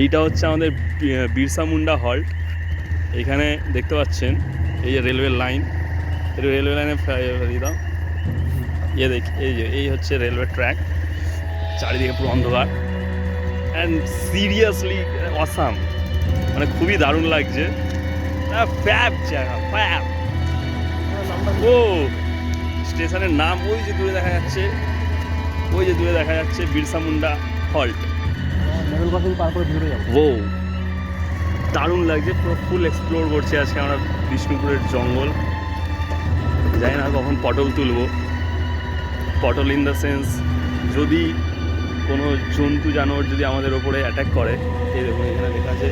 এইটা হচ্ছে আমাদের বিরসামুন্ডা হল্ট। এখানে দেখতে পাচ্ছেন এই যে রেলওয়ে লাইন, রেলওয়ে লাইনে দাও এই হচ্ছে রেলওয়ে ট্র্যাক, চারিদিকে পুরো অন্ধকার অ্যান্ড সিরিয়াসলি অসাম, মানে খুবই দারুণ লাগছে। ফ্যাব জায়গা, ফ্যাব। ও স্টেশনের নাম ওই যে দূরে দেখা যাচ্ছে, ওই যে দূরে দেখা যাচ্ছে বিরসামুন্ডা হল্ট। ও দারুণ লাগছে, পুরো ফুল এক্সপ্লোর করছি আজকে আমরা বিষ্ণুপুরের জঙ্গল। জানি না কখন পটল তুলব, পটল ইন দ্য সেন্স যদি কোনো জন্তু জানোয়ার যদি আমাদের ওপরে অ্যাটাক করে। এই দেখুন এখানে লেখা আছে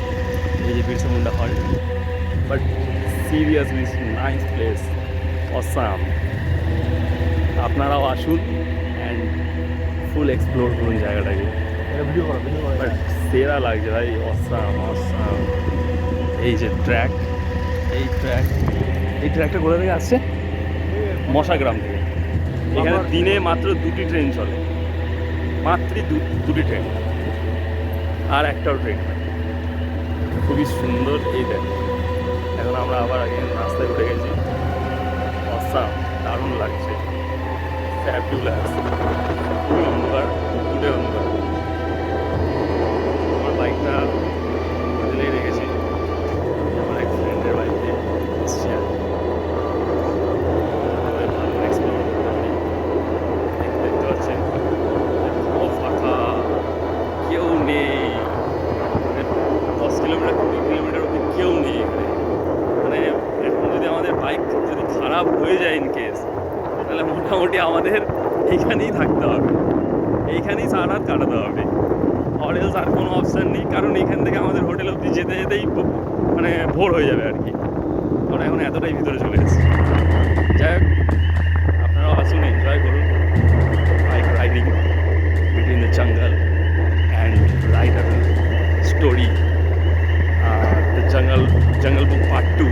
এই যে বিরসামুন্ডা halt. But seriously nice place, awesome. আপনারাও আসুন অ্যান্ড ফুল এক্সপ্লোর করুন জায়গাটাকে। বাট সেরা লাগছে ভাই, অসাম অসাম। এই যে ট্র্যাক, এই ট্র্যাকটা কোথা থেকে আসছে? মশাগ্রাম থেকে। এখানে দিনে মাত্র 2টি ট্রেন চলে, মাত্র 2টি ট্রেন, আর একটাও ট্রেন। খুবই সুন্দর। এই দেখ এখন আমরা আবার আগে রাস্তায় উঠে গেছি। অসাম, দারুণ লাগছে, ফ্যাবুলাস। খুবই অন্ধকার, দূরে অন্ধকার। আমার বাইকটা হোটেলেই রেখেছি, আমার এক ফ্রেন্ডের বাড়িতে এসছি আর দেখতে পাচ্ছেন পুরো ফাঁকা, কেউ নেই। 10 কিলোমিটার 20 কিলোমিটার অব্দি কেউ নেই এখানে। মানে এখন যদি আমাদের বাইক যদি খারাপ হয়ে যায় ইন কেস, তাহলে মোটামুটি আমাদের এইখানেই থাকতে হবে, এইখানেই সারা রাত কাটাতে হবে। আর এলস আর কোনো অপশান নেই, কারণ এইখান থেকে আমাদের হোটেল অবধি যেতে যেতেই মানে ভোর হয়ে যাবে আর কি। আমরা এখন এতটাই ভিতরে চলে এসেছি। যাই হোক, আপনারাও আসুন, এনজয় করুন bike riding between the jungle and writer story, the jungle book part 2।